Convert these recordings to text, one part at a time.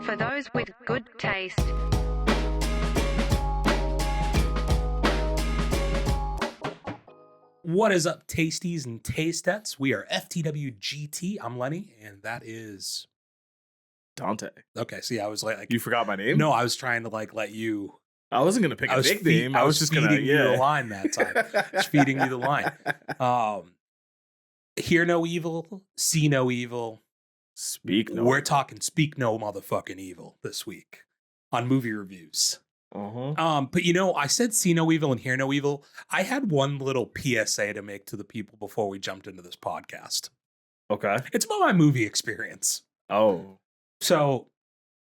For those with good taste. What is up, tasties and tastettes? We are FTWGT. I'm Lenny, and that is Dante. okay. See, I was like, You forgot my name? no, I was trying to let you. I wasn't gonna pick a nickname. I was just feeding gonna you the line that time. Just feeding you the line. Hear no evil, see no evil. Speak no. We're talking speak no motherfucking evil this week on movie reviews. But I said see no evil and hear no evil. I had one little PSA to make to the people before we jumped into this podcast. Okay. It's about my movie experience. Oh. So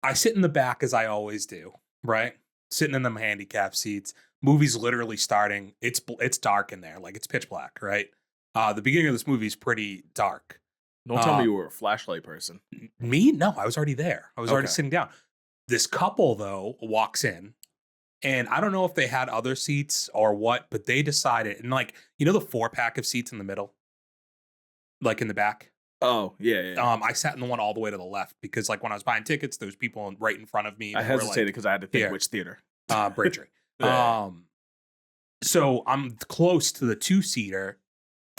I sit in the back as I always do, right? Sitting in them handicap seats. Movie's literally starting. It's dark in there, like it's pitch black, right? The beginning of this movie is pretty dark. Don't tell me you were a flashlight person. Me? No, I was already there. I was already Okay. sitting down. This couple, though, walks in. And I don't know if they had other seats or what, but they decided, and the 4-pack of seats in the middle, like in the back. Oh, yeah. I sat in the one all the way to the left because, when I was buying tickets, there was people right in front of me. I hesitated because I had to think here. which theater. Braintree. Yeah. So I'm close to the 2-seater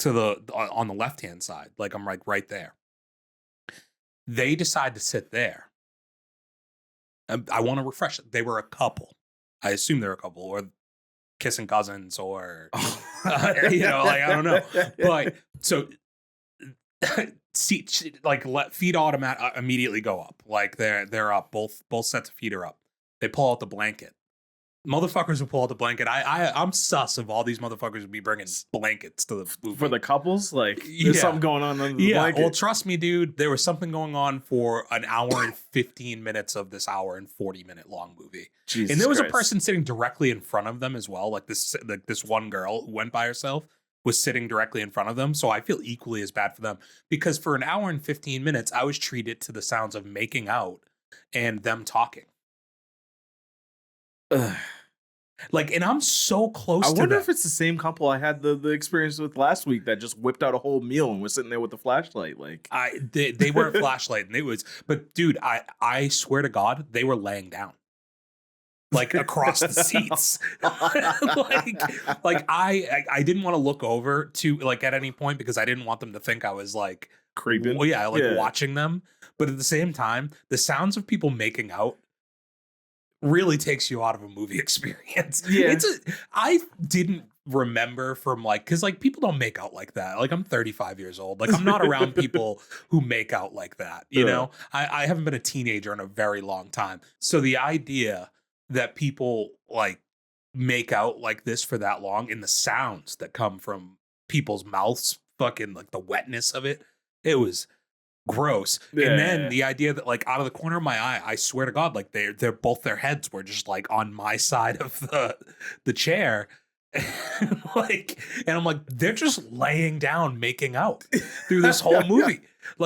on the left-hand side. Like I'm right there. They decide to sit there. I want to refresh it. They were a couple. I assume they're a couple or kissing cousins or, I don't know. But so feet immediately go up. Like they're up. Both sets of feet are up. They pull out the blanket. Motherfuckers will pull out the blanket. I'm sus of all these motherfuckers will be bringing blankets to the movie. For the couples, there's something going on under the blanket. Well, trust me, dude. There was something going on for an hour and 15 minutes of this hour and 40-minute long movie. Jesus and there was Christ. a person sitting directly in front of them as well. Like this one girl who went by herself was sitting directly in front of them. So I feel equally as bad for them because for an hour and 15 minutes, I was treated to the sounds of making out and them talking. Ugh. And I'm so close to them. I wonder if it's the same couple I had the experience with last week that just whipped out a whole meal and was sitting there with the flashlight. They weren't flashlighting. But dude, I swear to God, they were laying down. Across the seats. I didn't want to look over to at any point because I didn't want them to think I was creeping. Watching them. But at the same time, the sounds of people making out really takes you out of a movie experience. Yeah. I didn't remember from because people don't make out like that. I'm 35 years old. I'm not around people who make out like that. You know, I haven't been a teenager in a very long time. So the idea that people make out like this for that long and the sounds that come from people's mouths, fucking the wetness of it was gross. Yeah. And then the idea that out of the corner of my eye, I swear to God, they're both their heads were just on my side of the chair. And I'm they're just laying down making out through this whole movie.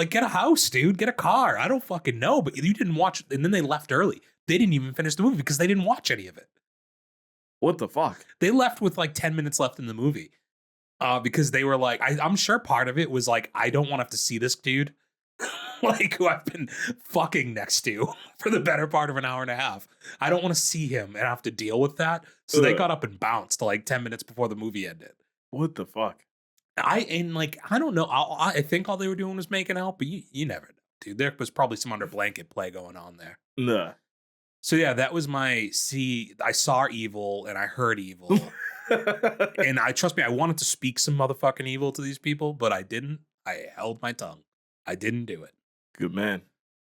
Get a house, dude, get a car. I don't fucking know, but you didn't watch. And then they left early. They didn't even finish the movie because they didn't watch any of it. What the fuck? They left with 10 minutes left in the movie. Because they were I'm sure part of it was I don't want to have to see this dude who I've been fucking next to for the better part of an hour and a half. I don't want to see him and have to deal with that. So they got up and bounced 10 minutes before the movie ended. What the fuck? I don't know. I think all they were doing was making out, but you never know, dude. There was probably some under blanket play going on there. Nah. So yeah, that was my I saw evil and I heard evil. And trust me, I wanted to speak some motherfucking evil to these people, but I didn't. I held my tongue. I didn't do it. Good man.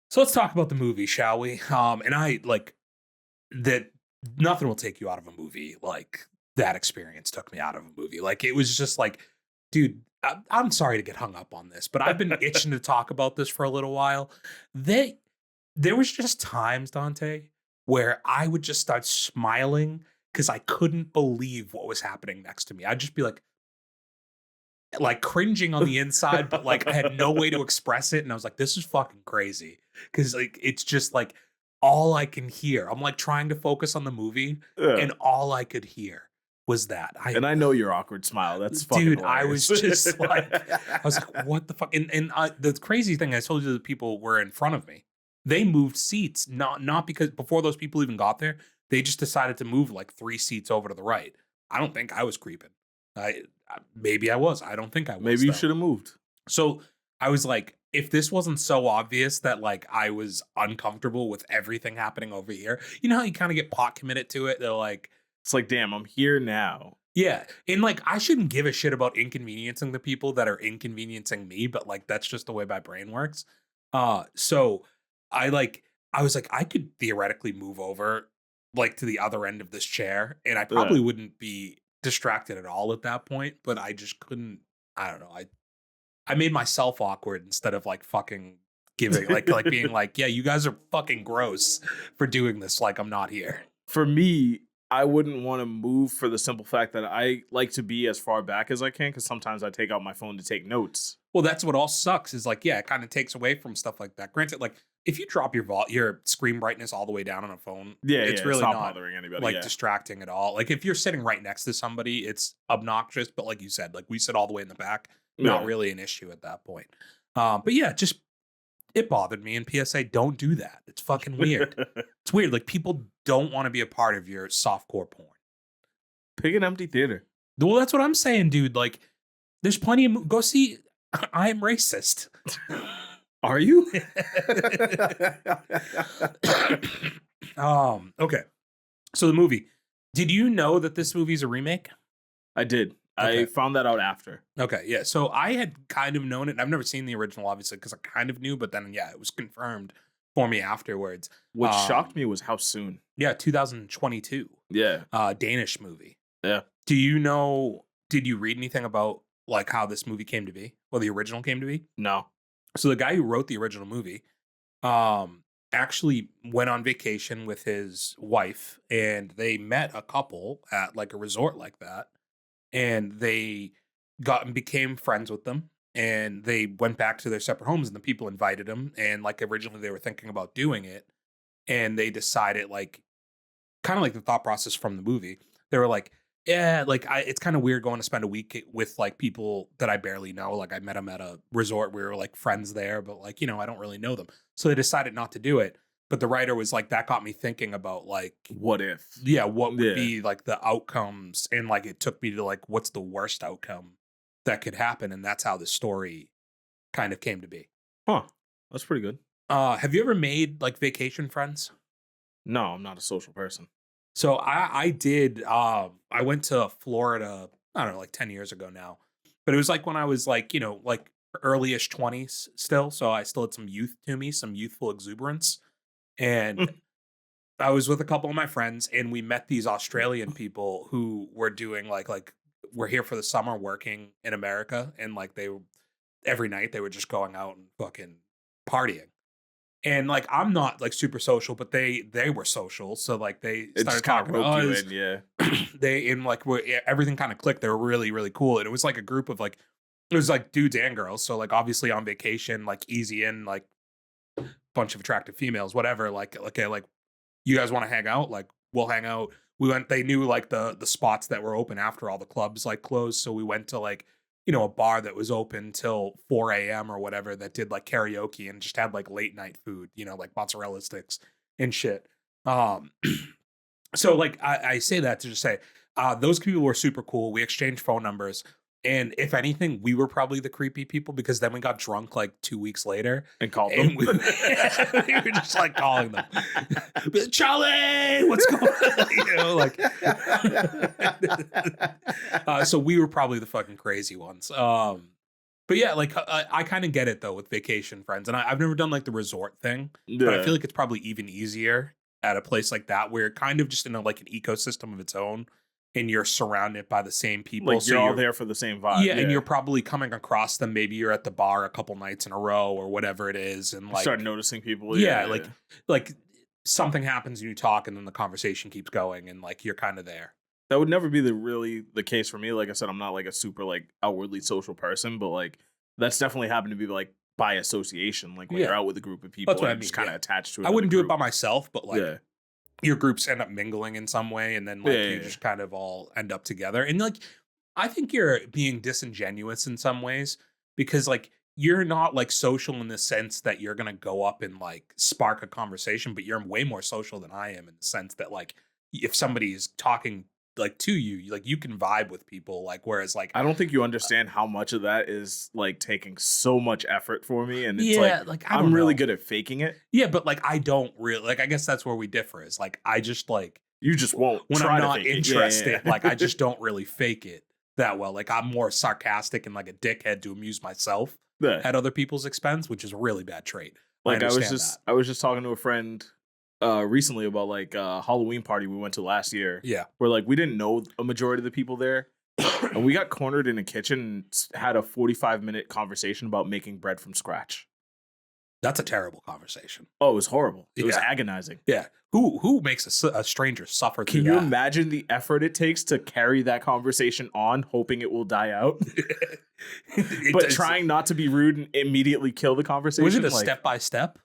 So let's talk about the movie, shall we? And I that nothing will take you out of a movie that experience took me out of a movie. It was just dude, I'm sorry to get hung up on this, but I've been itching to talk about this for a little while. There was just times, Dante, where I would just start smiling because I couldn't believe what was happening next to me. I'd just be cringing on the inside, but I had no way to express it. And I was this is fucking crazy. Cause it's just all I can hear. I'm trying to focus on the movie and all I could hear was that. I know your awkward smile. That's fucking dude, hilarious. I was just I was what the fuck? And the crazy thing, I told you the people were in front of me. they moved seats, not because before those people even got there, they just decided to move like 3 seats over to the right. I don't think I was creeping. Maybe I was. I don't think I was. Maybe you though. should have moved. So I was like, if this wasn't so obvious that like I was uncomfortable with everything happening over here, you know how you kind of get pot committed to it? They're like, It's like, damn, I'm here now. yeah. And like, I shouldn't give a shit about inconveniencing the people that are inconveniencing me, but like, that's just the way my brain works. So I like, I was like, I could theoretically move over like to the other end of this chair and I probably wouldn't be distracted at all at that point, but I just couldn't. I don't know. I made myself awkward instead of like fucking giving like being like, yeah, you guys are fucking gross for doing this. Like I'm not here. For me, I wouldn't want to move for the simple fact that I like to be as far back as I can because sometimes I take out my phone to take notes. Well, that's what all sucks is like, yeah, it kind of takes away from stuff like that. Granted, like if you drop your screen brightness all the way down on a phone, it's really not not bothering anybody. like distracting at all. Like if you're sitting right next to somebody, it's obnoxious. But like you said, like we sit all the way in the back, not really an issue at that point. But yeah, just it bothered me. And PSA, don't do that. It's fucking weird. It's weird. Like people don't want to be a part of your softcore porn. Pick an empty theater. Well, that's what I'm saying, dude. Like there's plenty of go see. I am racist. Are you? Okay. So the movie. Did you know that this movie's a remake? I did. Okay. I found that out after. Okay, yeah. So I had kind of known it. I've never seen the original, obviously, because I kind of knew, but then yeah, it was confirmed for me afterwards. What shocked me was how soon. Yeah, 2022. Yeah. Danish movie. Yeah. Do you know, did you read anything about like how this movie came to be? Or the original came to be? No. So the guy who wrote the original movie actually went on vacation with his wife and they met a couple at like a resort like that. And they got and became friends with them. And they went back to their separate homes and the people invited them. And like originally they were thinking about doing it. And they decided like kind of like the thought process from the movie. They were like, yeah, like it's kind of weird going to spend a week with like people that I barely know. Like I met them at a resort. We were like friends there, but like, you know, I don't really know them. So they decided not to do it. But the writer was like, that got me thinking about like, what if? Yeah, what would be like the outcomes? And like, it took me to like, what's the worst outcome that could happen? And that's how the story kind of came to be. Huh. That's pretty good. Have you ever made like vacation friends? No, I'm not a social person. So I did. I went to Florida, I don't know, like 10 years ago now. But it was like when I was like, you know, like early-ish 20s still. So I still had some youth to me, some youthful exuberance. And I was with a couple of my friends and we met these Australian people who were doing like we're here for the summer working in America. And like every night they were just going out and fucking partying. And like I'm not like super social, but they were social. So like they started talking to us. Yeah. They in like everything kind of clicked. They were really, really cool. And it was like a group of like it was like dudes and girls. So like obviously on vacation, like easy in, like bunch of attractive females, whatever. Like, okay, like you guys want to hang out? Like we'll hang out. We went, they knew like the spots that were open after all the clubs like closed. So we went to like, you know, a bar that was open till 4 a.m. or whatever that did like karaoke and just had like late night food, you know, like mozzarella sticks and shit. So like I say that to just say those people were super cool. We exchanged phone numbers. And if anything, we were probably the creepy people because then we got drunk like 2 weeks later and called them. We were just like calling them, Charlie, what's going on? You know, like. So we were probably the fucking crazy ones. But yeah, like I kind of get it though with vacation friends, and I've never done like the resort thing, but I feel like it's probably even easier at a place like that where you're kind of just in like an ecosystem of its own. And you're surrounded by the same people. Like you're all there for the same vibe. Yeah, and you're probably coming across them. Maybe you're at the bar a couple nights in a row or whatever it is. And like start noticing people. Yeah, like something happens and you talk and then the conversation keeps going and like you're kind of there. That would never be the case for me. Like I said, I'm not like a super like outwardly social person, but like that's definitely happened to be like by association. Like when you're out with a group of people, that's what I mean. Just kind of attached to it. I wouldn't do it by myself, but like your groups end up mingling in some way and then like you just kind of all end up together. And like I think you're being disingenuous in some ways because like you're not like social in the sense that you're gonna go up and like spark a conversation, but you're way more social than I am in the sense that like if somebody's talking like to you, like you can vibe with people. Like whereas like I don't think you understand how much of that is like taking so much effort for me, and it's yeah, like like I don't I'm really know. good at faking it. Yeah, but like I don't really like. I guess that's where we differ. Is like I just like You just won't when I'm try to not fake it. interested, Yeah. like I just don't really fake it that well. Like I'm more sarcastic and like a dickhead to amuse myself Yeah. at other people's expense, which is a really bad trait. I Like understand that. I was just talking to a friend recently about like a Halloween party we went to last year, Yeah. where like we didn't know a majority of the people there, and we got cornered in a kitchen and had a 45-minute conversation about making bread from scratch. That's a terrible conversation. Oh, it was horrible. It was Yeah. agonizing. Yeah. Who makes a stranger suffer through Can you that? imagine the effort it takes to carry that conversation on, hoping it will die out, but trying not to be rude and immediately kill the conversation? Was it a like, step by step?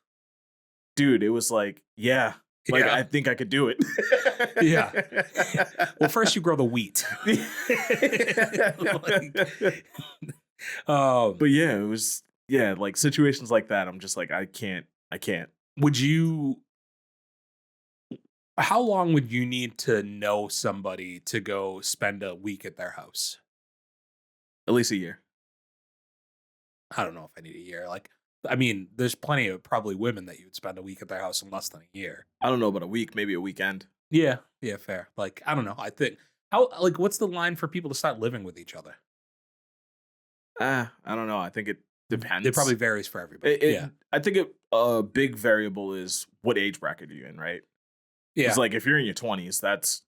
Dude, it was like, yeah. Like, Yeah. I think I could do it. Yeah. Well, first you grow the wheat. But yeah, it was, yeah, like situations like that. I'm just like, I can't. Would you? How long would you need to know somebody to go spend a week at their house? At least a year. I don't know if I need a year. Like, I mean, there's plenty of probably women that you would spend a week at their house in less than a year. I don't know about a week, maybe a weekend. Yeah, yeah, fair. Like, I don't know. I think how like what's the line for people to start living with each other? I don't know. I think it depends. It probably varies for everybody. Yeah, I think a big variable is what age bracket are you in, right? yeah. It's like if you're in your 20s, that's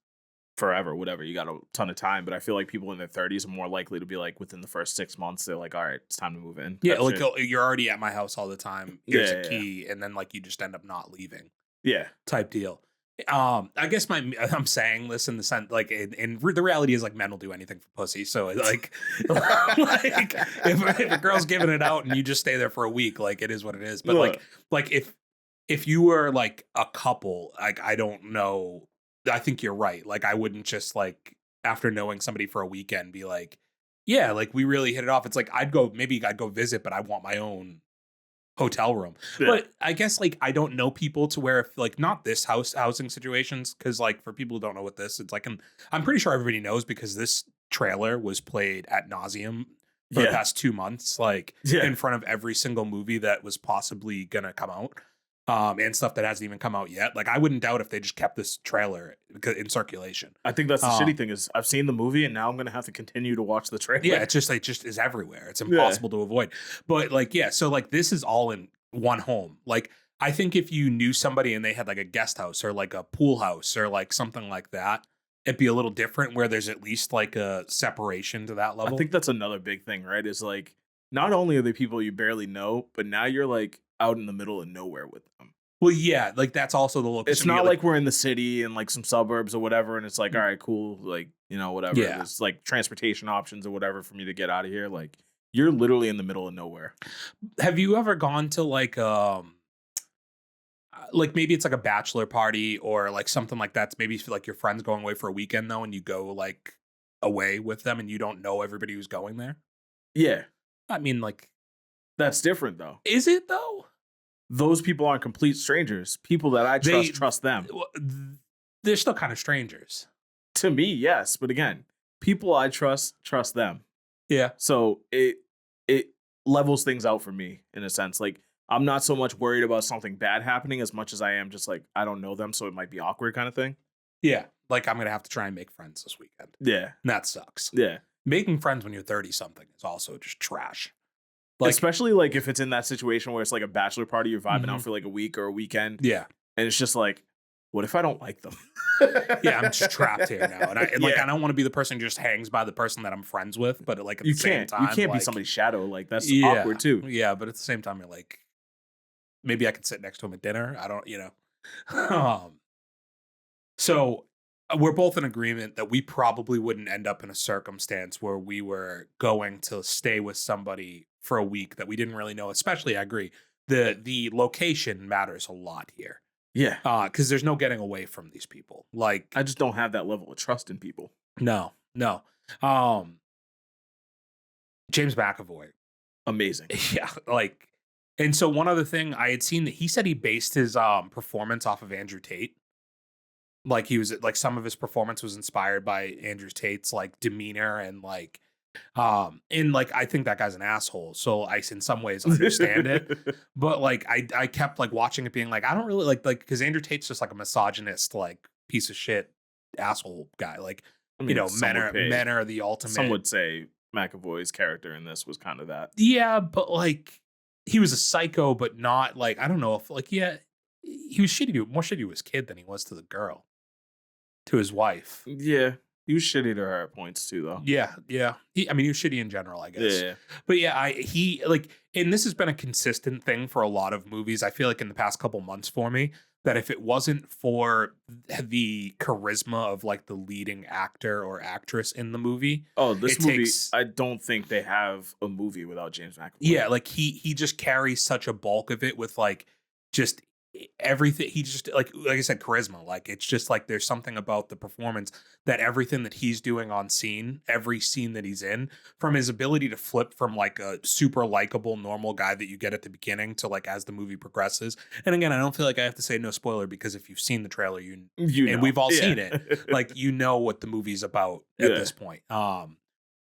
forever, whatever. You got a ton of time. But I feel like people in their 30s are more likely to be like within the first 6 months, they're like, all right, it's time to move in. Yeah, type like shit. you're already at my house all the time. Here's Yeah, a yeah, key, and then like you just end up not leaving, Yeah. type deal. I guess I'm saying this in the sense like, and the reality is like men will do anything for pussy. So like, like if a girl's giving it out and you just stay there for a week, like it is what it is. But like if you were like a couple, like I don't know. I think you're right. Like I wouldn't just like after knowing somebody for a weekend be like, yeah, like we really hit it off. It's like I'd go visit, but I want my own hotel room. Yeah. But I guess like I don't know people to where if like not this housing situations because like for people who don't know what this, it's like I'm pretty sure everybody knows because this trailer was played ad nauseum for the past 2 months, like in front of every single movie that was possibly gonna come out. And stuff that hasn't even come out yet. Like I wouldn't doubt if they just kept this trailer in circulation. I think that's the shitty thing is I've seen the movie and now I'm gonna have to continue to watch the trailer. Yeah, it just is everywhere. It's impossible to avoid. But like, yeah, so like this is all in one home. Like I think if you knew somebody and they had like a guest house or like a pool house or like something like that, it'd be a little different where there's at least like a separation to that level. I think that's another big thing, right? Is like not only are they people you barely know, but now you're like out in the middle of nowhere with them. Well, yeah, like that's also the location. It's not like we're in the city and like some suburbs or whatever, and it's like, all right, cool, like, you know, whatever. Yeah. There's like transportation options or whatever for me to get out of here. Like you're literally in the middle of nowhere. Have you ever gone to like maybe it's like a bachelor party or like something like that? Maybe like your friends going away for a weekend though, and you go like away with them and you don't know everybody who's going there? Yeah. I mean, like, that's different though. Is it though? Those people aren't complete strangers. People that I trust them. They're still kind of strangers. To me, yes. But again, people I trust them. Yeah. So it levels things out for me in a sense. Like I'm not so much worried about something bad happening as much as I am just like, I don't know them, so it might be awkward kind of thing. Yeah. Like I'm going to have to try and make friends this weekend. Yeah. And that sucks. Yeah. Making friends when you're 30 something is also just trash. Like, especially like if it's in that situation where it's like a bachelor party, you're vibing out for like a week or a weekend. Yeah. And it's just like, what if I don't like them? Yeah, I'm just trapped here now. And I don't want to be the person who just hangs by the person that I'm friends with, but like at the same time. You can't like, be somebody's shadow. Like that's awkward too. Yeah, but at the same time, you're like, maybe I could sit next to him at dinner. I don't, So we're both in agreement that we probably wouldn't end up in a circumstance where we were going to stay with somebody for a week that we didn't really know. Especially, I agree, the location matters a lot here. Yeah, because there's no getting away from these people. Like I just don't have that level of trust in people. No. James McAvoy amazing. Yeah, like, and so one other thing I had seen that he said he based his performance off of Andrew Tate. Like he was like some of his performance was inspired by Andrew Tate's like demeanor and like I think that guy's an asshole. So I in some ways understand it. But like I kept like watching it being like, I don't really like because Andrew Tate's just like a misogynist, like piece of shit asshole guy. Like, I mean, men are the ultimate. Some would say McAvoy's character in this was kind of that. Yeah, but like he was a psycho, but not like I don't know if like he was more shitty to his kid than he was to the girl, to his wife. Yeah, he was shitty to her at points too, though. Yeah. I mean, he was shitty in general, I guess. Yeah. But yeah, he like, and this has been a consistent thing for a lot of movies. I feel like in the past couple months for me, that if it wasn't for the charisma of like the leading actor or actress in the movie, this movie, I don't think they have a movie without James McAvoy. Yeah, like he just carries such a bulk of it with like just everything. He just like I said, charisma. Like it's just like there's something about the performance that everything that he's doing on scene, every scene that he's in, from his ability to flip from like a super likable normal guy that you get at the beginning to like as the movie progresses. And again, I don't feel like I have to say no spoiler because if you've seen the trailer, you know. And we've all seen it. Like you know what the movie's about at this point.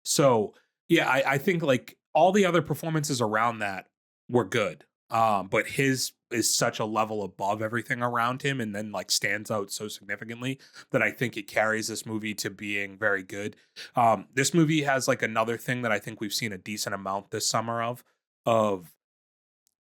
So yeah, I think like all the other performances around that were good. But his is such a level above everything around him and then like stands out so significantly that I think it carries this movie to being very good. This movie has like another thing that I think we've seen a decent amount this summer of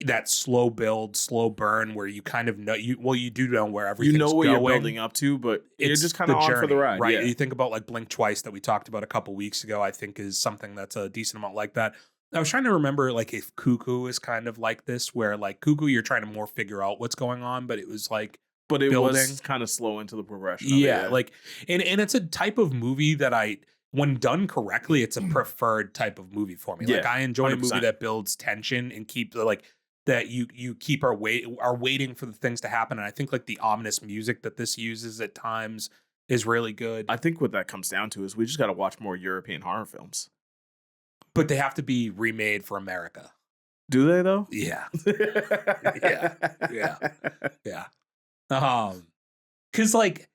that slow build, slow burn where you kind of know you do know where everything's you know what going. you're building up to, but you're just kind of on for the ride, right? Yeah. You think about like Blink Twice that we talked about a couple weeks ago. I think is something that's a decent amount like that. I was trying to remember like if Cuckoo is kind of like this, where like Cuckoo, you're trying to more figure out what's going on, but it was like, but it building. Was kind of slow into the progression. Yeah, like, and it's a type of movie that when done correctly, it's a preferred type of movie for me. Like I enjoy 100%. A movie that builds tension and keep like that you keep are waiting for the things to happen. And I think like the ominous music that this uses at times is really good. I think what that comes down to is we just got to watch more European horror films. But they have to be remade for America. Do they though? Yeah. Yeah. Cause like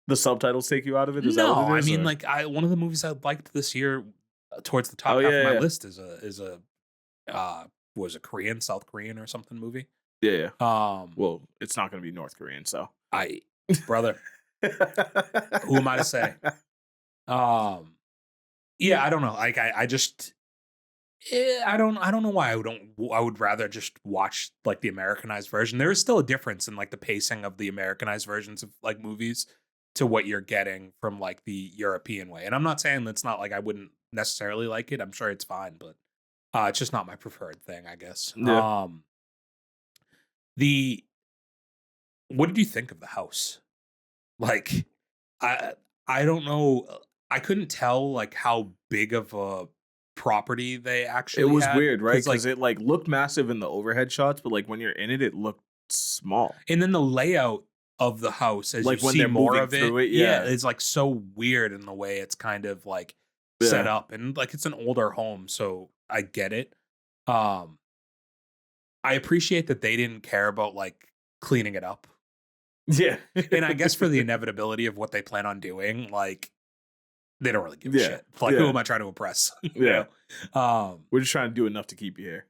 the subtitles take you out of it? Is no, that what it is, I mean like one of the movies I liked this year towards the top half of my list is a was a Korean, South Korean or something movie. Yeah. Well, it's not gonna be North Korean, so brother. Who am I to say? Yeah, I don't know. Like I just I don't know why I would rather just watch like the Americanized version. There is still a difference in like the pacing of the Americanized versions of like movies to what you're getting from like the European way. And I'm not saying that's not like I wouldn't necessarily like it. I'm sure it's fine, but it's just not my preferred thing, I guess. Yeah. What did you think of the house? Like I don't know. I couldn't tell like how big of a property they actually it was had, weird, right? Because like, it like looked massive in the overhead shots, but like when you're in it, it looked small. And then the layout of the house as like you when see they're more of it, yeah, it's like so weird in the way it's kind of like set up, and like it's an older home, so I get it. I appreciate that they didn't care about like cleaning it up. Yeah. And I guess for the inevitability of what they plan on doing, like they don't really give a shit. Like, who am I trying to impress? Yeah. Know? We're just trying to do enough to keep you here.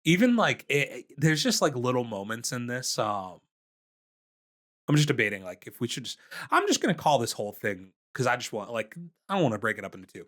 Even like, there's just like little moments in this. I'm just debating, like, if we should just, I'm just going to call this whole thing, because I just want, like, I don't want to break it up into two.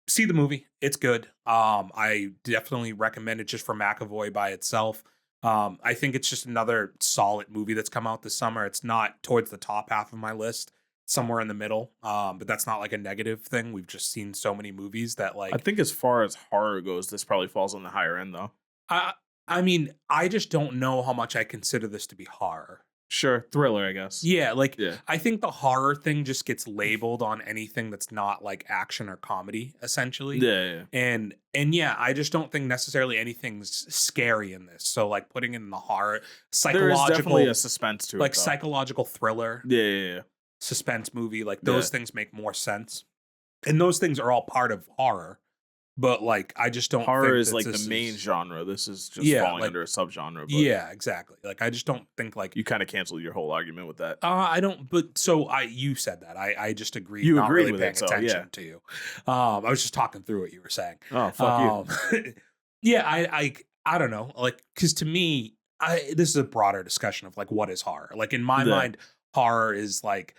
See the movie. It's good. I definitely recommend it just for McAvoy by itself. I think it's just another solid movie that's come out this summer. It's not towards the top half of my list, somewhere in the middle. But that's not like a negative thing. We've just seen so many movies that like, I think as far as horror goes, this probably falls on the higher end though. I mean, I just don't know how much I consider this to be horror. Sure, thriller, I guess. Yeah, like I think the horror thing just gets labeled on anything that's not like action or comedy, essentially. Yeah. And yeah, I just don't think necessarily anything's scary in this. So like putting in the horror, psychological, there's definitely a suspense to it, like psychological thriller, suspense movie, like those things make more sense. And those things are all part of horror. but like I just don't Horror think is that like this the main is genre. This is just yeah, falling like under a subgenre, but yeah, exactly. Like I just don't think like you kind of canceled your whole argument with that. I don't but so you said that. I just agreed You not agreed really with paying it, so yeah. attention to you. I was just talking through what you were saying. Oh, fuck you. Um yeah, I don't know. Like cuz to me this is a broader discussion of like what is horror. Like in my Yeah. mind horror is like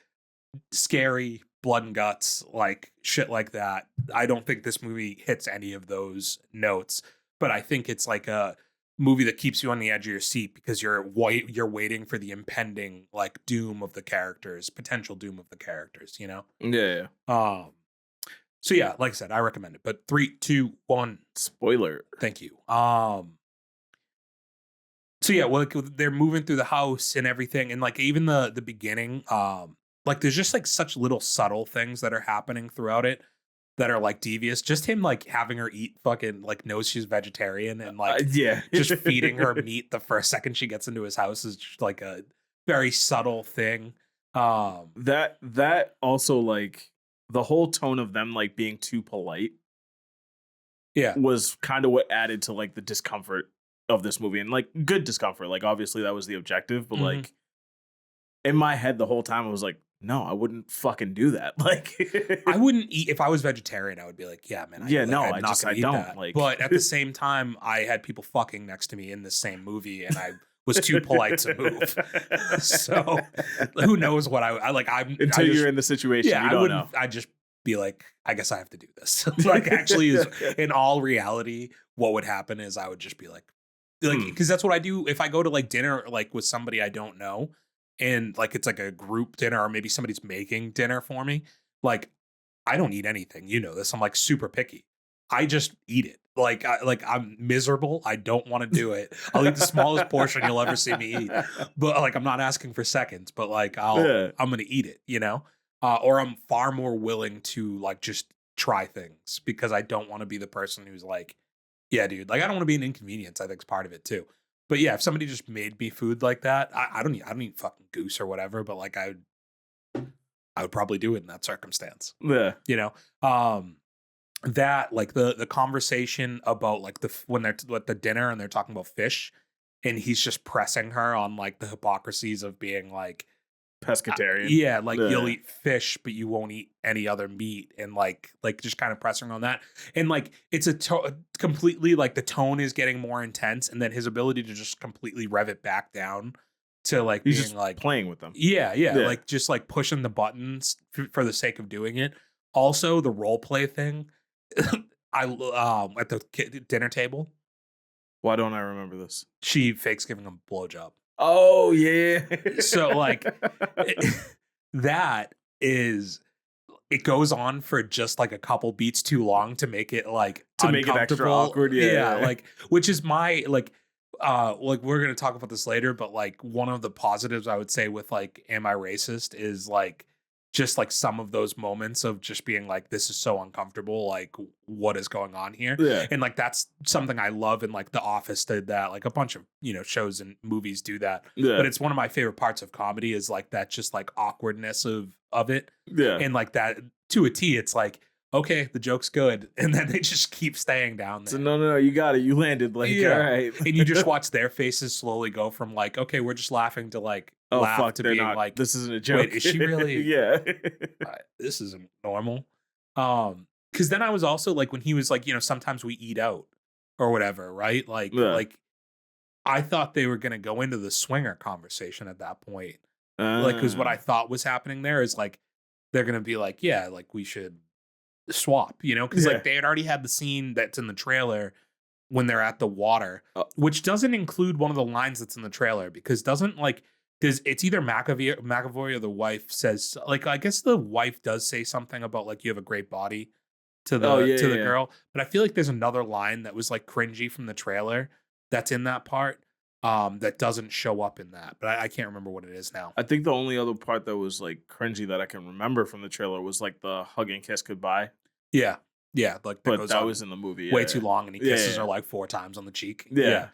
scary, blood and guts, like shit like that. I don't think this movie hits any of those notes, but I think it's like a movie that keeps you on the edge of your seat because you're waiting for the impending like doom of the characters, potential doom of the characters, you know? Yeah. Um so yeah, like I said, I recommend it. But 3, 2, 1, Spoiler. thank you. So yeah, well, like, they're moving through the house and everything, and like even the beginning, like there's just like such little subtle things that are happening throughout it that are like devious. Just him like having her eat fucking like knows she's vegetarian and like Yeah. just feeding her meat the first second she gets into his house is just like a very subtle thing. That also like the whole tone of them like being too polite Yeah, was kind of what added to like the discomfort of this movie, and like good discomfort. Like obviously that was the objective, but Mhm. like in my head the whole time I was like, no, I wouldn't fucking do that. Like I wouldn't eat if I was vegetarian. I would be like, yeah, man. Yeah, like, no, I'm I not just- gonna I eat don't, that. like- But at the same time, I had people fucking next to me in the same movie, and I was too polite to move. So who knows what I like? until I just, you're in the situation, yeah, you I don't wouldn't. know. I just be like, I guess I have to do this. Like, actually, is in all reality, what would happen is I would just be like, because that's what I do if I go to like dinner like with somebody I don't know, and like it's like a group dinner or maybe somebody's making dinner for me. Like, I don't eat anything. You know this. I'm like super picky. I just eat it. Like I'm miserable. I don't want to do it. I'll eat the smallest portion you'll ever see me eat. But like I'm not asking for seconds, but like Yeah. I'm gonna eat it, you know? Or I'm far more willing to like just try things because I don't want to be the person who's like, yeah, dude, like I don't want to be an inconvenience, I think is part of it too. But yeah, if somebody just made me food like that, I don't eat fucking goose or whatever, but like I would probably do it in that circumstance. Yeah. You know? That like the conversation about like when they're at the dinner and they're talking about fish and he's just pressing her on like the hypocrisies of being like Pescatarian. yeah, like you'll Yeah. eat fish but you won't eat any other meat, and like just kind of pressing on that, and like it's completely like the tone is getting more intense, and then his ability to just completely rev it back down to like He's being just like playing with them. yeah, Yeah. like just like pushing the buttons for the sake of doing it. Also, the role play thing, I at the dinner table, Why don't I remember this? she fakes giving him a blowjob. Oh yeah. So like that is it goes on for just like a couple beats too long to make it like To make it extra uncomfortable. awkward, yeah. Like which is my like we're gonna talk about this later, but like one of the positives I would say with like Am I Racist is like just like some of those moments of just being like this is so uncomfortable, like what is going on here. Yeah. And like that's something I love, and like The Office did that, like a bunch of shows and movies do that. Yeah. But it's one of my favorite parts of comedy is like that just like awkwardness of it. Yeah. And like that to a T, it's like, okay, the joke's good. And then they just keep staying down there. So no, you got it. You landed. Like, Yeah. all right. And you just watch their faces slowly go from like, okay, we're just laughing to like oh laugh fuck, to they're being not. like, This isn't a joke. wait, is she really? Yeah. This isn't normal. Because then I was also like, when he was like, sometimes we eat out or whatever, right? Like, Yeah. like I thought they were gonna go into the swinger conversation at that point. Like, because what I thought was happening there is like they're gonna be like, yeah, like we should swap, because Yeah. like they had already had the scene that's in the trailer when they're at the water, which doesn't include one of the lines that's in the trailer because does it's either McAvoy or the wife says like I guess the wife does say something about like you have a great body to the yeah. girl, but I feel like there's another line that was like cringy from the trailer that's in that part that doesn't show up in that, but I can't remember what it is now. I think the only other part that was like cringy that I can remember from the trailer was like the hug and kiss goodbye. Yeah, like But goes that on was in the movie. way yeah. too long, and he Yeah, kisses yeah. her like 4 times on the cheek. Yeah.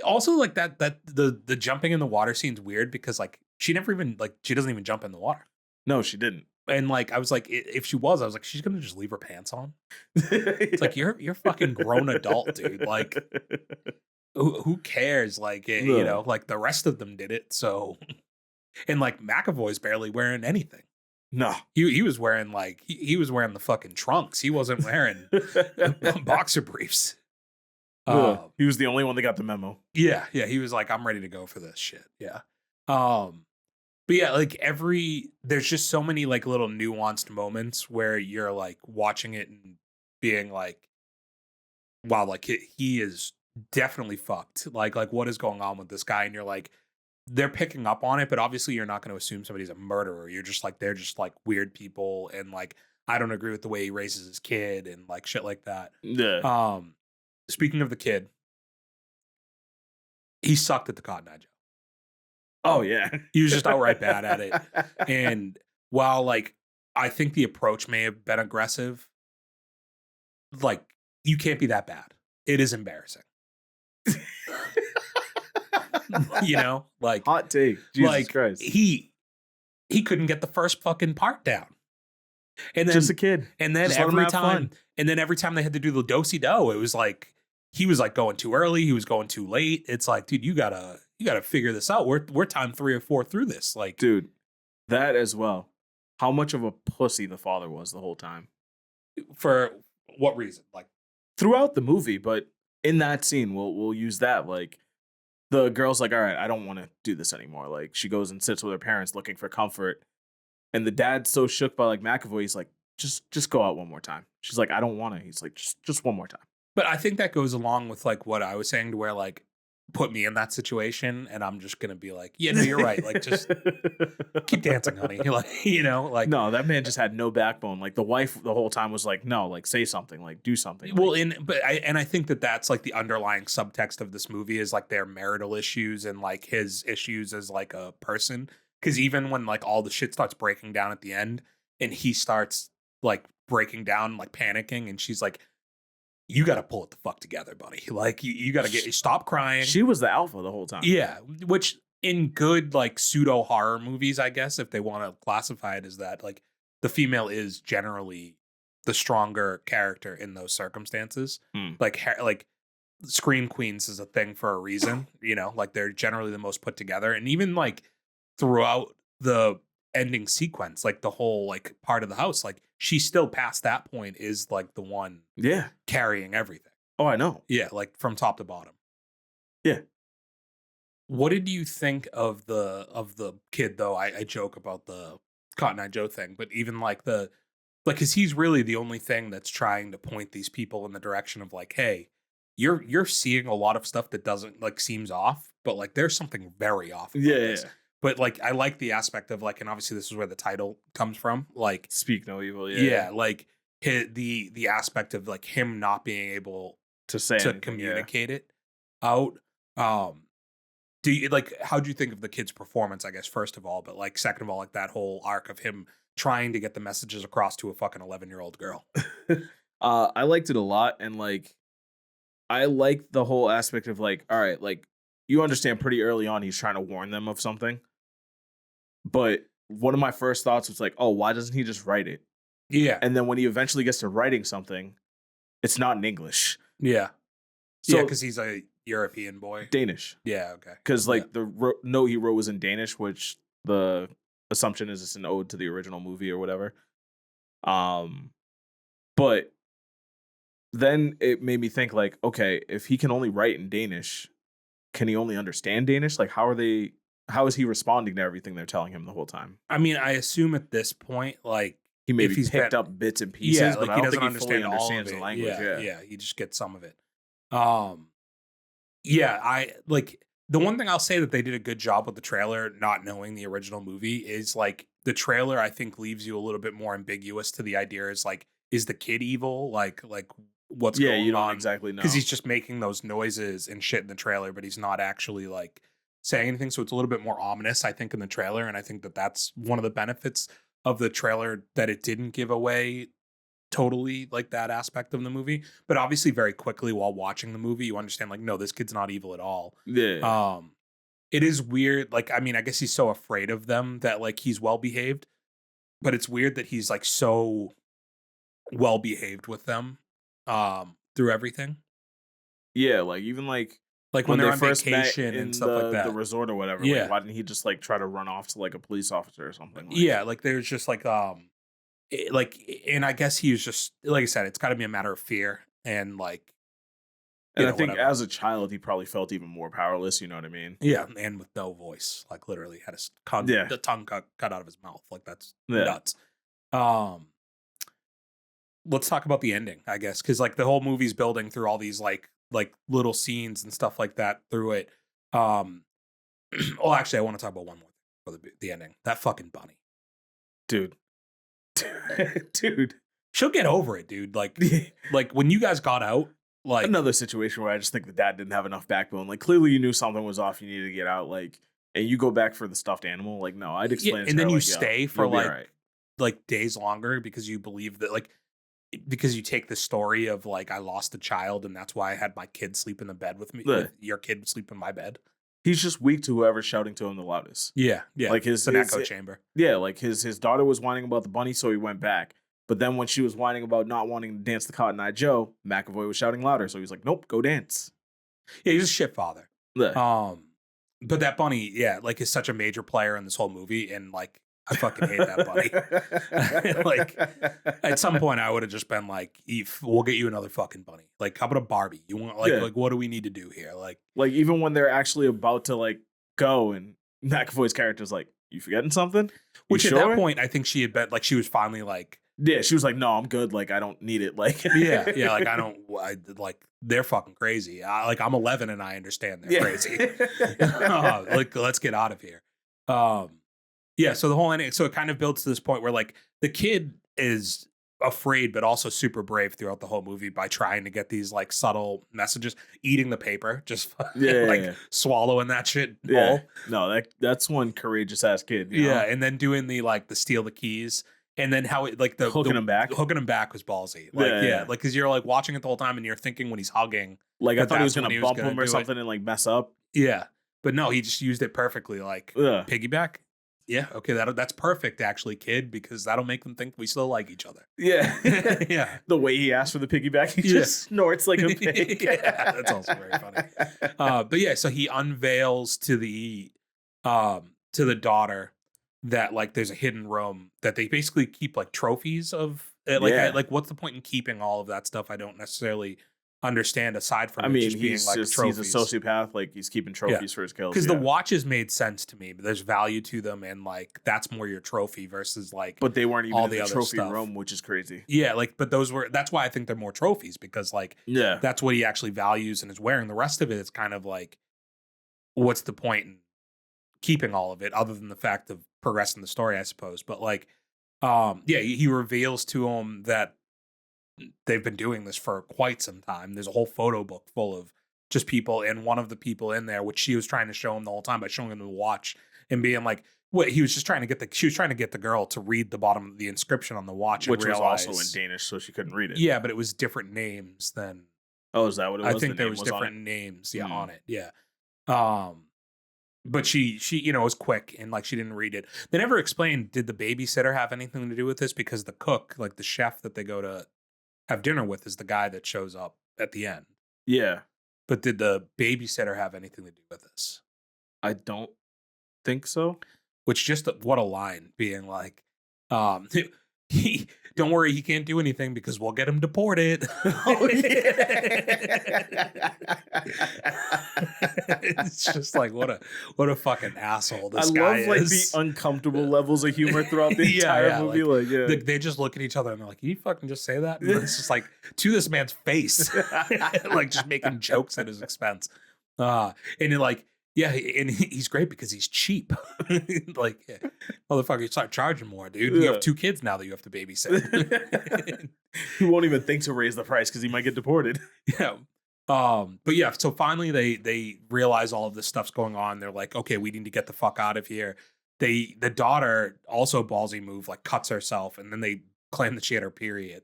Also, like that the jumping in the water scene's weird because like she never even like she doesn't even jump in the water. No, she didn't. And like I was like, if she was, I was like, she's gonna just leave her pants on. It's like you're fucking grown adult, dude. Like who cares? Like you know, No. like the rest of them did it. So and like McAvoy's barely wearing anything. No. He was wearing like he was wearing the fucking trunks. He wasn't wearing boxer briefs. He was the only one that got the memo. Yeah, he was like, I'm ready to go for this shit. Yeah. But yeah, like there's just so many like little nuanced moments where you're like watching it and being like, wow, like he is definitely fucked. Like what is going on with this guy? And you're like, they're picking up on it, but obviously you're not going to assume somebody's a murderer. You're just like, they're just like weird people. And like, I don't agree with the way he raises his kid and like shit like that. Yeah. Speaking of the kid, he sucked at the Cotton Eye Joe. Oh yeah. He was just outright bad at it. And while like I think the approach may have been aggressive, like you can't be that bad. It is embarrassing. You know, like hot take. Jesus like Christ. He couldn't get the first fucking part down. And then just a kid. And then just every time they had to do the do-si-do, it was like he was like going too early, he was going too late. It's like, dude, you gotta figure this out. We're time 3 or 4 through this. Like, dude, that as well. How much of a pussy the father was the whole time. For what reason? Like throughout the movie, but in that scene, we'll use that. Like the girl's like, all right, I don't want to do this anymore. Like she goes and sits with her parents looking for comfort. And the dad's so shook by like McAvoy, he's like, just go out one more time. She's like, I don't want to. He's like, just one more time. But I think that goes along with like what I was saying, to where like put me in that situation and I'm just gonna be like, yeah, no, you're right. Like just keep dancing, honey. Like, you know, like no, that man just had no backbone. Like the wife the whole time was like, no, like say something, like do something. Well, I think that's like the underlying subtext of this movie is like their marital issues and like his issues as like a person. Because even when like all the shit starts breaking down at the end and he starts like breaking down, like panicking, and she's like, you got to pull it the fuck together, buddy. Like you got to stop crying. She was the alpha the whole time. Yeah. Which in good like pseudo horror movies, I guess, if they want to classify it as that, like the female is generally the stronger character in those circumstances. Like Scream Queens is a thing for a reason, you know, like they're generally the most put together. And even like throughout the ending sequence, like the whole like part of the house, like she still past that point is like the one carrying everything. Oh, I know. Yeah, like from top to bottom. Yeah. What did you think of the kid though? I joke about the Cotton Eye Joe thing, but even like because he's really the only thing that's trying to point these people in the direction of like, hey, you're seeing a lot of stuff that doesn't like seems off, but like there's something very off about this. But like I like the aspect of like, and obviously this is where the title comes from, like speak no evil. Like the aspect of like him not being able to say to communicate it out. Do you like, how do you think of the kid's performance, I guess, first of all, but like second of all, like that whole arc of him trying to get the messages across to a fucking 11-year-old girl? I liked it a lot, and like I liked the whole aspect of like, all right, like you understand pretty early on he's trying to warn them of something. But one of my first thoughts was like, oh, why doesn't he just write it? Yeah. And then when he eventually gets to writing something, it's not in English. Yeah. So, yeah, because he's a European boy. Danish. Yeah, okay. Because like the note he wrote was in Danish, which the assumption is it's an ode to the original movie or whatever. But then it made me think like, okay, if he can only write in Danish, can he only understand Danish? Like, how is he responding to everything they're telling him the whole time? I mean, I assume at this point, like he maybe picked up bits and pieces, but like he doesn't understand all of the it. language. Yeah, he just gets some of it. Yeah, I like the one thing I'll say that they did a good job with the trailer, not knowing the original movie, is like the trailer I think leaves you a little bit more ambiguous to the idea is like, is the kid evil? Like what's going on? You don't exactly know. Because he's just making those noises and shit in the trailer, but he's not actually like saying anything. So it's a little bit more ominous, I think, in the trailer. And I think that that's one of the benefits of the trailer, that it didn't give away totally like that aspect of the movie. But obviously very quickly while watching the movie, you understand like, no, this kid's not evil at all. Yeah. It is weird. Like, I mean, I guess he's so afraid of them that like he's well behaved. but it's weird that he's like so well behaved with them through everything. Yeah, like even Like when when they're they on first met vacation and in stuff like the that. resort or whatever, Yeah. like why didn't he just like try to run off to like a police officer or something? Like, Yeah, like there's just like like, and I guess he was just like I said, it's got to be a matter of fear and like and I think whatever. as a child he probably felt even more powerless. You know what I mean? Yeah, and with no voice, like literally had his Yeah. the tongue cut out of his mouth. Like that's Yeah. nuts. Let's talk about the ending, I guess, because like the whole movie's building through all these like little scenes and stuff like that through it. Well, actually, I want to talk about one more thing for the ending. That fucking bunny, Dude. Dude. she'll get over it, dude. Like when you guys got out, like Another situation where I just think the dad didn't have enough backbone. Like clearly you knew something was off, you needed to get out, like, and you go back for the stuffed animal. Like, no, I'd explain it to and then her, you like, yo, stay for you'll be like all right. like days longer because you believe that like because you take the story of like I lost a child and that's why I had my kid sleep in the bed with me. Yeah. With your kid sleep in my bed. He's just weak to whoever's shouting to him the loudest. Yeah, Like it's an echo chamber. Yeah, like his daughter was whining about the bunny, so he went back. But then when she was whining about not wanting to dance the Cotton Eye Joe, McAvoy was shouting louder, so he was like, "Nope, go dance." Yeah, he's a shit father. Yeah. But that bunny, yeah, like is such a major player in this whole movie, and like I fucking hate that bunny. Like at some point, I would have just been like, "Eve, we'll get you another fucking bunny. Like, how about a Barbie? You want like what do we need to do here? Like even when they're actually about to like go, and McAvoy's character's like, "You forgetting something?" Which You at sure? that point, I think she had been like she was finally like. Yeah, she was like, "No, I'm good. Like, I don't need it." Like, yeah, like like they're fucking crazy. I'm 11 and I understand they're crazy. Like let's get out of here. Yeah, so the whole ending, so it kind of builds to this point where like the kid is afraid but also super brave throughout the whole movie by trying to get these like subtle messages, eating the paper, just swallowing that shit whole. No, that's one courageous ass kid. You know? Yeah, and then doing the like the steal the keys. And then how it like the hooking him back was ballsy. Like, like because you're like watching it the whole time and you're thinking when he's hugging, like I thought he was gonna bump gonna him or something and like mess up. Yeah, but no, he just used it perfectly. Like piggyback. Yeah, okay, that's perfect actually, kid, because that'll make them think we still like each other. Yeah, yeah. The way he asked for the piggyback, he just snorts like a pig. Yeah, that's also very funny. But yeah, so he unveils to the daughter that like there's a hidden room that they basically keep like trophies of like what's the point in keeping all of that stuff? I don't necessarily understand aside from he's being like trophies. He's a sociopath, like he's keeping trophies for his kills. Because the watches made sense to me, but there's value to them and like that's more your trophy versus like but they weren't even all in the trophy room, which is crazy. Yeah, like but that's why I think they're more trophies because like that's what he actually values and is wearing. The rest of it is kind of like what's the point in keeping all of it other than the fact of progressing the story, I suppose. But like he reveals to him that they've been doing this for quite some time. There's a whole photo book full of just people, and one of the people in there, which she was trying to show him the whole time by showing him the watch and being like, what he was just trying to get she was trying to get the girl to read the bottom of the inscription on the watch, which was also in Danish, so she couldn't read it. Yeah, but it was different names than. Oh, is that what it was? I think there was different names, on it. Yeah. But she was quick and like she didn't read it. They never explained, did the babysitter have anything to do with this? Because the cook, like the chef that they go to have dinner with, is the guy that shows up at the end. Yeah. But did the babysitter have anything to do with this? I don't think so. Which just what a line, being like, he don't worry, he can't do anything because we'll get him deported. Oh, It's just like what a fucking asshole this guy is. I love like the uncomfortable levels of humor throughout the entire movie. Like they just look at each other and they're like, "You fucking just say that?" And it's just like to this man's face, like just making jokes at his expense. And then like. Yeah, and he's great because he's cheap. Like, motherfucker, you start charging more, dude. You have 2 kids now that you have to babysit. He won't even think to raise the price because he might get deported. Yeah. But yeah, so finally they realize all of this stuff's going on. They're like, okay, we need to get the fuck out of here. The daughter, also ballsy move, like cuts herself, and then they claim that she had her period.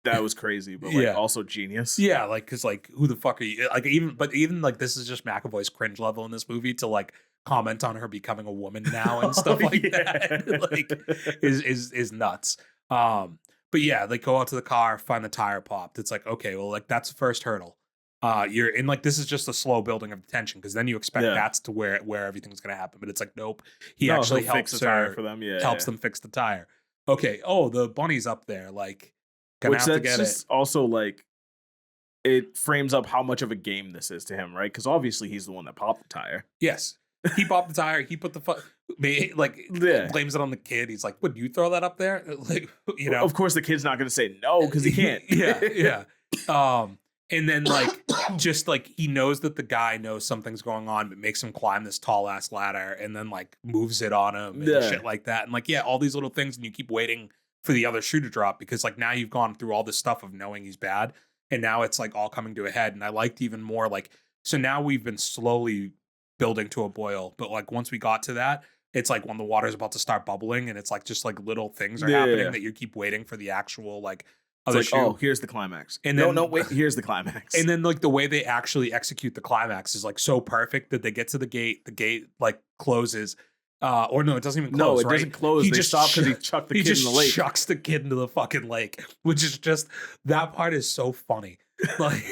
That was crazy, but Yeah. also genius. Yeah, like because like who the fuck are you? Like even like this is just McAvoy's cringe level in this movie to like comment on her becoming a woman now and stuff like that. Like is nuts. But yeah, they go out to the car, find the tire popped. It's like, okay, well, like that's the first hurdle. You're in like this is just a slow building of the tension because then you expect that's to where everything's gonna happen. But it's like, nope. He actually helps fix the tire for them. helps them fix the tire. Okay. Oh, the bunny's up there. Like, gonna Which have to that's get just also like it frames up how much of a game this is to him, right? Because obviously he's the one that popped the tire. Yes. He popped the tire. He put the blames it on the kid. He's like, "Would you throw that up there?" Like, you know. Of course, the kid's not going to say no because he can't. yeah. And then like, just like he knows that the guy knows something's going on, but makes him climb this tall ass ladder, and then like moves it on him and shit like that. And like, yeah, all these little things, and you keep waiting for the other shoe to drop because like now you've gone through all this stuff of knowing he's bad, and now it's like all coming to a head. And I liked even more like, so now we've been slowly building to a boil, but like once we got to that, it's like when the water's about to start bubbling and it's like just like little things are happening that you keep waiting for the actual like other like, shoe. oh, here's the climax. And then, no, wait, here's the climax. And then like the way they actually execute the climax is like so perfect that they get to the gate like closes. Or no, it doesn't even close. No, it doesn't close. They stop because he chucked the kid in the lake. He just chucks the kid into the fucking lake, which is just, that part is so funny. Like,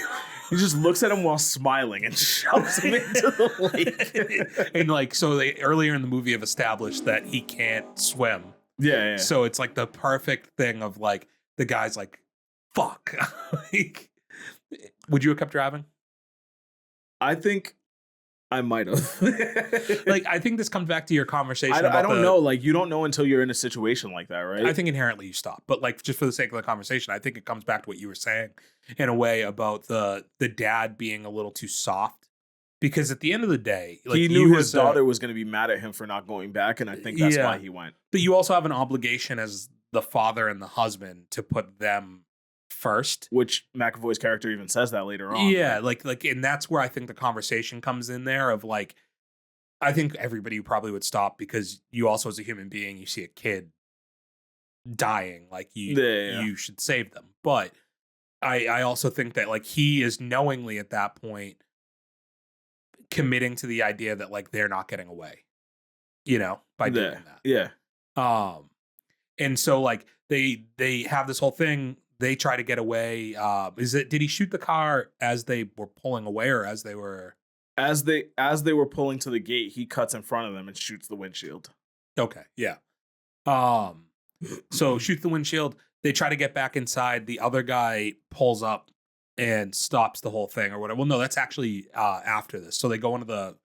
he just looks at him while smiling and shoves him into the lake. And like, so they earlier in the movie have established that he can't swim. Yeah. So it's like the perfect thing of like, the guy's like, fuck. Like, would you have kept driving? I think I might have. Like, I think this comes back to your conversation. I don't know. Like, you don't know until you're in a situation like that, right? I think inherently you stop. But like, just for the sake of the conversation, I think it comes back to what you were saying in a way about the dad being a little too soft. Because at the end of the day, like, he knew his daughter was going to be mad at him for not going back, and I think that's why he went. But you also have an obligation as the father and the husband to put them first, which McAvoy's character even says that later on. Yeah, like, and that's where I think the conversation comes in there of like, I think everybody probably would stop because you also, as a human being, you see a kid dying, like you should save them. But I also think that like he is knowingly at that point committing to the idea that like they're not getting away, you know, by doing that. Yeah. And so like they have this whole thing. They try to get away. Did he shoot the car as they were pulling away or as they were? As they were pulling to the gate, he cuts in front of them and shoots the windshield. Okay, yeah. So shoot the windshield. They try to get back inside. The other guy pulls up and stops the whole thing or whatever. Well, no, that's actually after this. So they go into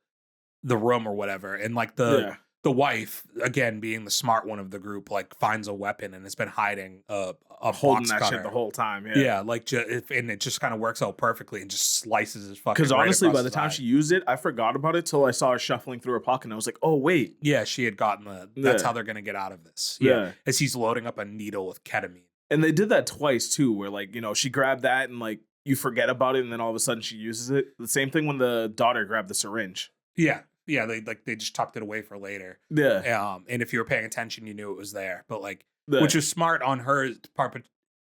the room or whatever, and like the wife, again being the smart one of the group, like finds a weapon and has been hiding a holding box that cutter shit the whole time. Yeah, like and it just kind of works out perfectly and just slices his fucking. Because honestly, by the time she used it, I forgot about it till I saw her shuffling through her pocket, and I was like, "Oh wait, yeah, she had gotten that's how they're gonna get out of this." Yeah, as he's loading up a needle with ketamine, and they did that twice too, where like she grabbed that and like you forget about it, and then all of a sudden she uses it. The same thing when the daughter grabbed the syringe. Yeah, they just tucked it away for later. Yeah. And if you were paying attention, you knew it was there. But like, which was smart on her part. But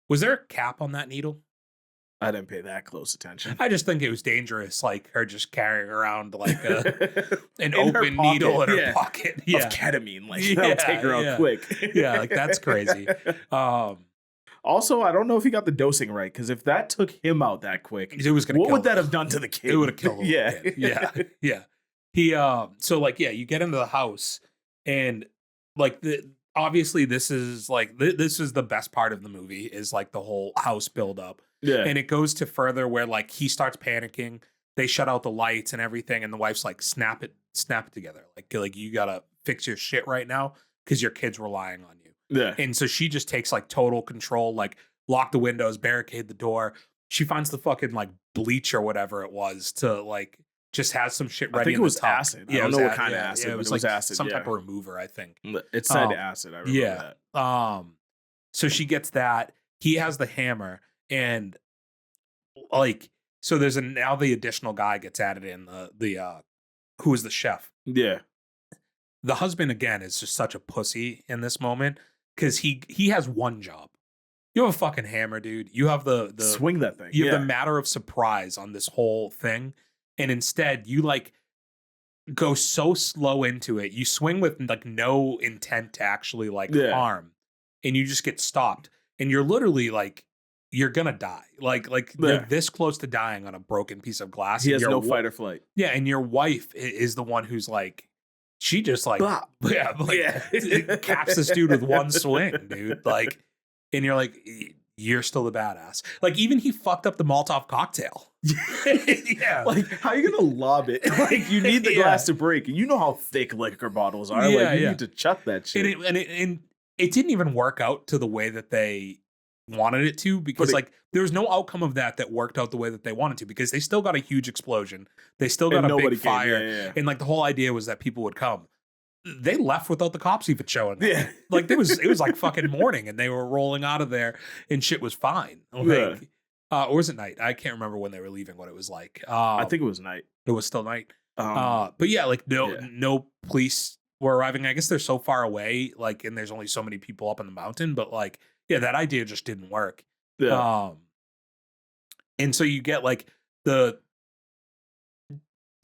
was there a cap on that needle? I didn't pay that close attention. I just think it was dangerous, like her just carrying around like an open needle in her pocket of ketamine. Like that'll take her out quick. Yeah, like that's crazy. Also, I don't know if he got the dosing right, because if that took him out that quick, it was what would that have done to the kid? It would have killed him. Yeah. He so like you get into the house and like obviously this is like this is the best part of the movie is like the whole house buildup. Yeah. And it goes to further where like he starts panicking. They shut out the lights and everything, and the wife's like, snap it together. Like you gotta fix your shit right now because your kid's relying on you. Yeah. And so she just takes like total control, like lock the windows, barricade the door. She finds the fucking like bleach or whatever it was to like just has some shit ready. I think it was acid. Yeah, I don't know what kind of acid, but it was like acid. Some type of remover, I think. It said acid. I remember that. So she gets that. He has the hammer, and like, so there's now the additional guy gets added in, the who is the chef. Yeah. The husband again is just such a pussy in this moment because he has one job. You have a fucking hammer, dude. You have the Swing that thing. you have Yeah. the matter of surprise on this whole thing, and instead you like go so slow into it. You swing with like no intent to actually like Yeah. harm, and you just get stopped, and you're literally like you're gonna die. Like you're Yeah. this close to dying on a broken piece of glass. He and has no wa- fight or flight. Yeah, and your wife is the one who's like, she just like, Bop. yeah, like Yeah. caps this dude with one swing, dude. Like, and you're like, you're still the badass. Like, even he fucked up the Molotov cocktail. Yeah, Like, how you gonna lob it? Like, you need the Yeah. glass to break, and you know how thick liquor bottles are. Yeah, Like, you yeah. need to chuck that shit. and it didn't even work out to the way that they wanted it to, because But it- like there was no outcome of that worked out the way that they wanted to, because they still got a huge explosion, they still got And a nobody big came. fire, Yeah. and like the whole idea was that people would come. They left without the cops even showing up. Yeah. Like it was like fucking morning, and they were rolling out of there, and shit was fine. Like, or was it night? I can't remember when they were leaving. What it was like. I think it was night. it was still night. Um, But yeah, like yeah. no police were arriving. I guess they're so far away, like, and there's only so many people up in the mountain. But like, yeah, that idea just didn't work. yeah. And so you get like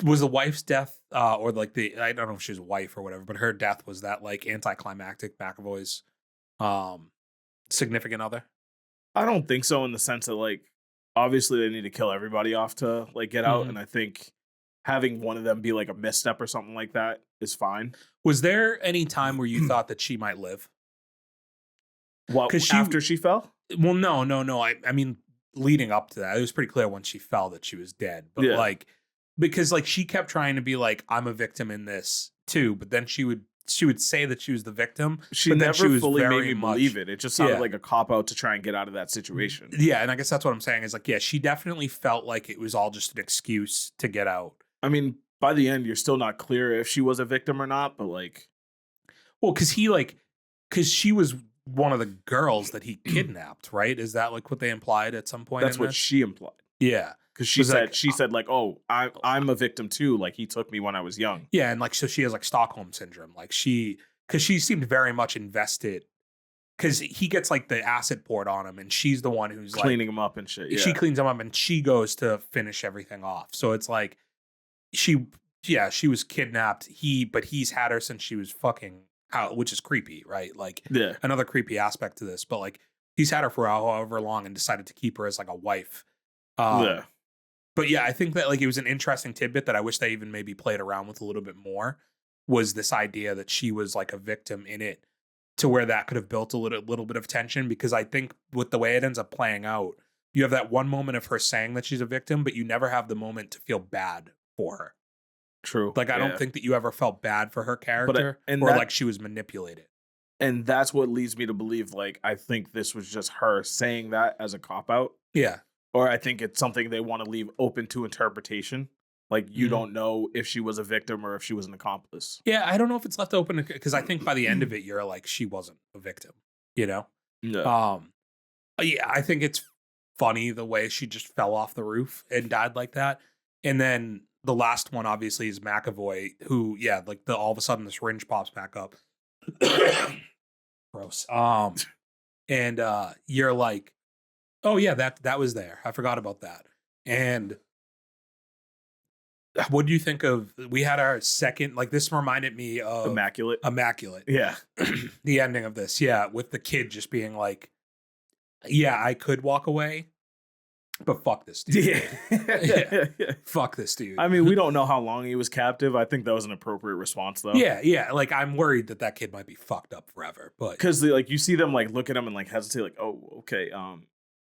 was the wife's death, or like I don't know if she was a wife or whatever, but her death, was that like anticlimactic, McAvoy's significant other? I don't think so, in the sense that, like, obviously they need to kill everybody off to like get out, Mhm. and I think having one of them be like a misstep or something like that is fine. Was there any time where you thought that she might live? What, 'Cause she- after she fell? Well, no. I mean, leading up to that, it was pretty clear when she fell that she was dead. But Yeah. like, because like she kept trying to be like, I'm a victim in this too. But then she would say that she was the victim. She but then never was fully made very me much- believe it. It just sounded Yeah. like a cop out to try and get out of that situation. Yeah, and I guess that's what I'm saying is like, yeah, she definitely felt like it was all just an excuse to get out. I mean, by the end, you're still not clear if she was a victim or not, but like, Well, because she was one of the girls that he kidnapped, right? Is that like what they implied at some point? that's in what this? she implied. Yeah. Because she Was said, like, she said like, oh, I'm a victim too. Like, he took me when I was young. Yeah, and like so she has like Stockholm syndrome. Like because she seemed very much invested. Because he gets like the acid poured on him, and she's the one who's Cleaning him up and shit. Yeah. She cleans him up, and she goes to finish everything off. So it's like she was kidnapped. But he's had her since she was fucking out, which is creepy, right? Like yeah. another creepy aspect to this. But like he's had her for however long and decided to keep her as like a wife. Yeah. But yeah, I think that like it was an interesting tidbit that I wish they even maybe played around with a little bit more, was this idea that she was like a victim in it, to where that could have built a little bit of tension. Because I think with the way it ends up playing out, you have that one moment of her saying that she's a victim, but you never have the moment to feel bad for her. True. Like I Yeah. don't think that you ever felt bad for her character, and or that- like she was manipulated. And that's what leads me to believe, like, I think this was just her saying that as a cop out. Yeah. Or I think it's something they want to leave open to interpretation. Like, you Mhm. don't know if she was a victim or if she was an accomplice. Yeah, I don't know if it's left open, because I think by the end of it, you're like, she wasn't a victim, you know? Yeah. Yeah, I think it's funny the way she just fell off the roof and died like that. And then the last one obviously is McAvoy, who, yeah, like all of a sudden the syringe pops back up. Gross. And you're like, oh yeah, that was there. I forgot about that. And what do you think of? We had our second, like this reminded me of Immaculate. Immaculate. Yeah. The ending of this, yeah, with the kid just being like, yeah, I could walk away, but fuck this dude. Yeah. Fuck this dude. I mean, we don't know how long he was captive. I think that was an appropriate response, though. Yeah. Like I'm worried that kid might be fucked up forever. But Because like you see them like look at him and like hesitate, like, oh, okay,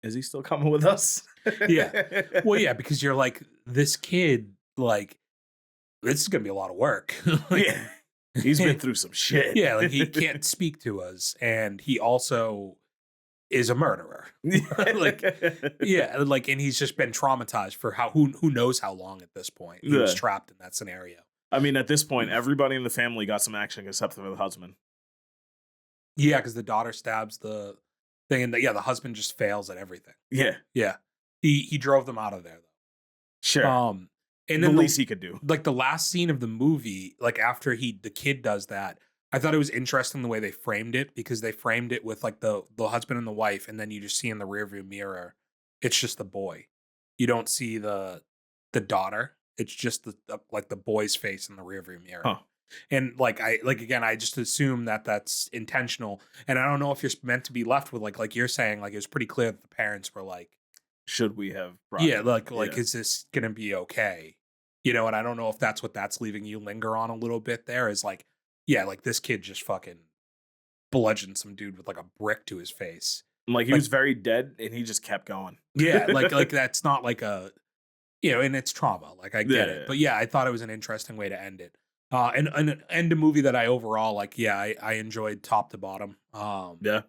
is he still coming with us? Yeah. Well, yeah, because you're like, this kid, like, this is gonna be a lot of work. Like, Yeah. He's been through some shit. yeah, like he can't speak to us, and he also is a murderer. Like, yeah, like, and he's just been traumatized for who knows how long at this point. He was Yeah. trapped in that scenario. I mean, at this point, everybody in the family got some action except for the husband. Yeah, because the daughter stabs the thing, and the husband just fails at everything. Yeah. Yeah, he drove them out of there though. Sure. And the then least he could do. like the last scene of the movie, like after the kid does that, I thought it was interesting the way they framed it because they framed it with like the husband and the wife, and then you just see in the rearview mirror, it's just the boy. You don't see the daughter. It's just like the boy's face in the rearview mirror. Huh. And again, I just assume that that's intentional. And I don't know if you're meant to be left with like you're saying, like it was pretty clear that the parents were like, Should we have brought yeah, him? like is this gonna be okay? And I don't know if that's what that's leaving you linger on a little bit there is like, yeah, like this kid just fucking bludgeoned some dude with like a brick to his face. Like he Like, was very dead and he just kept going. yeah, like that's not like a and it's trauma. Like I get Yeah. it. But yeah, I thought it was an interesting way to end it. And end a movie that I overall like, yeah, I enjoyed top to bottom. Yeah.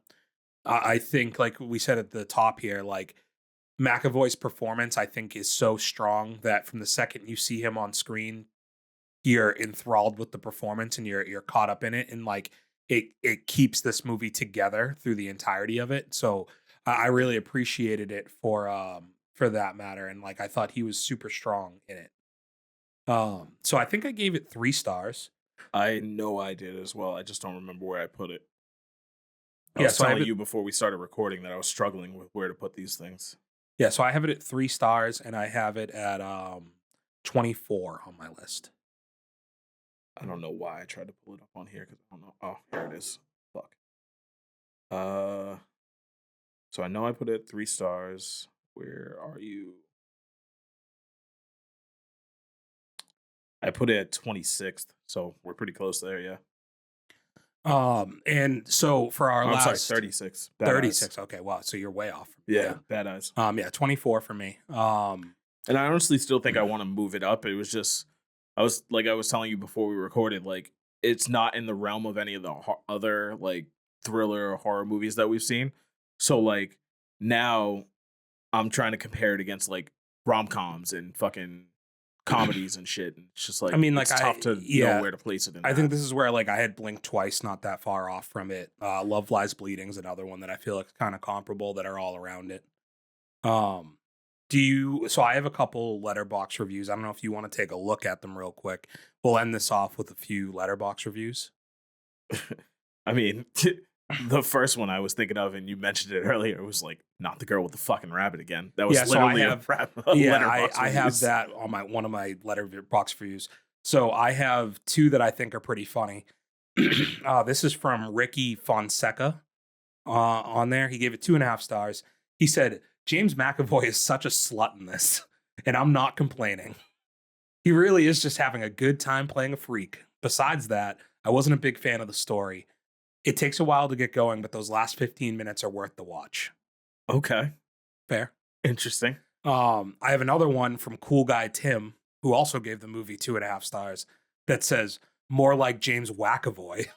I think like we said at the top here, like McAvoy's performance, I think, is so strong that from the second you see him on screen, you're enthralled with the performance and you're caught up in it, and like it keeps this movie together through the entirety of it. So I really appreciated it for that matter, and like I thought he was super strong in it. So I think I gave it 3 stars. I know I did as well. I just don't remember where I put it. I Yeah, was so I have telling it, you before we started recording that I was struggling with where to put these things. yeah, so I have it at 3 stars, and I have it at 24 on my list. I don't know why I tried to pull it up on here because I don't know. Oh, here it is. Fuck. Uh, so I know I put it at 3 stars. Where are you? I put it at 26th, so we're pretty close there. Yeah. And so for our Oh, I'm sorry, last 36. Bad 36. Eyes. Okay, wow. So you're way off. Yeah, Bad Eyes. Yeah, 24 for me. And I honestly still think I want to move it up. It was just, I was telling you before we recorded, like it's not in the realm of any of the other like thriller or horror movies that we've seen. So like now I'm trying to compare it against like rom-coms and fucking comedies and shit. And it's just like, I mean, like it's tough to know where to place it in. I think this is where like I had Blink Twice, not that far off from it. Love Lies Bleeding is another one that I feel like is kind of comparable that are all around it. So I have a couple Letterboxd reviews. I don't know if you want to take a look at them real quick. We'll end this off with a few Letterboxd reviews. I mean, the first one I was thinking of, and you mentioned it earlier, was like not the girl with the fucking rabbit again. That was literally a I have that on one of my Letterboxd reviews. So I have 2 that I think are pretty funny. This is from Ricky Fonseca on there. He gave it 2.5 stars. He said, James McAvoy is such a slut in this, and I'm not complaining. He really is just having a good time playing a freak. Besides that, I wasn't a big fan of the story. It takes a while to get going, but those last 15 minutes are worth the watch. Okay. Fair. Interesting. I have another one from Cool Guy Tim, who also gave the movie 2.5 stars, that says, more like James Wackavoy.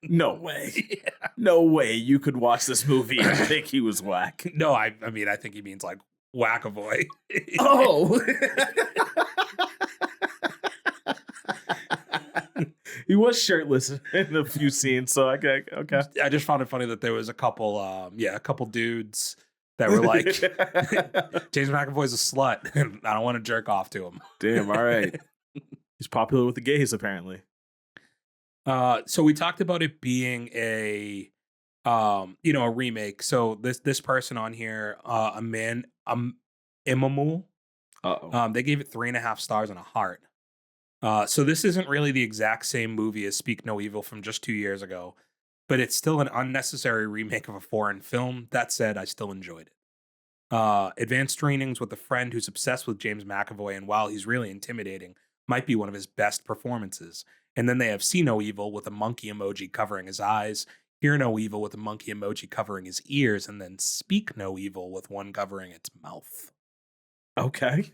No way. Yeah. No way you could watch this movie and think he was whack. No, I mean, I think he means like Wackavoy. Oh. He was shirtless in a few scenes, so okay. I just found it funny that there was a couple dudes that were like, James McAvoy's a slut, and I don't want to jerk off to him. Damn, all right. He's popular with the gays, apparently. So we talked about it being a remake. So this person on here, Imamul, they gave it 3.5 stars and a heart. So this isn't really the exact same movie as Speak No Evil from just 2 years ago, but it's still an unnecessary remake of a foreign film. That said, I still enjoyed it. Advanced screenings with a friend who's obsessed with James McAvoy, and while he's really intimidating, might be one of his best performances. And then they have See No Evil with a monkey emoji covering his eyes, Hear No Evil with a monkey emoji covering his ears, and then Speak No Evil with one covering its mouth. Okay.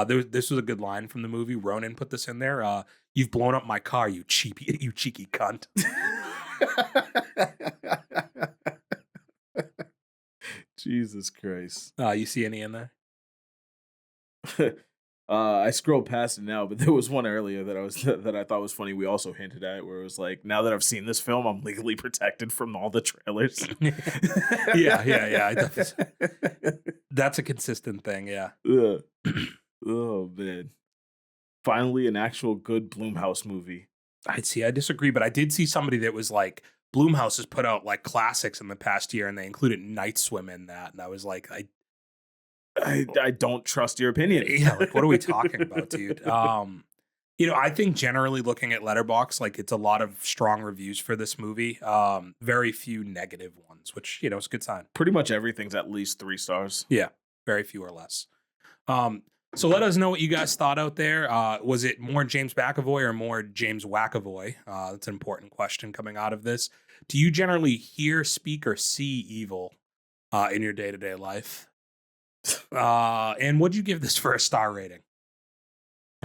This was a good line from the movie. Ronan put this in there. You've blown up my car, you cheeky cunt. Jesus Christ. You see any in there? I scrolled past it now, but there was one earlier that I thought was funny. We also hinted at where it was like, now that I've seen this film, I'm legally protected from all the trailers. Yeah. That's a consistent thing. Yeah. Oh man. finally an actual good Blumhouse movie. I disagree, but I did see somebody that was like, Blumhouse has put out like classics in the past year, and they included Night Swim in that, and I was like, I don't trust your opinion. yeah, like what are we talking about, dude? I think generally looking at Letterboxd, like it's a lot of strong reviews for this movie. Very few negative ones, which is a good sign. Pretty much everything's at least 3 stars. Yeah, very few or less. So let us know what you guys thought out there. Was it more James McAvoy or more James Wackavoy? That's an important question coming out of this. Do you generally hear, speak, or see evil in your day-to-day life? And what'd you give this for a star rating?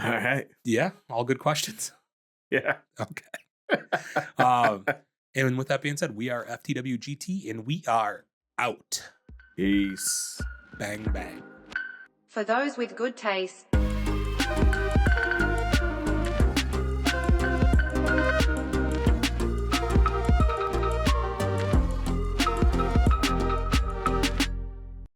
All right. Yeah, all good questions. Yeah. Okay. And with that being said, we are FTWGT, and we are out. Peace. Bang, bang. For those with good taste.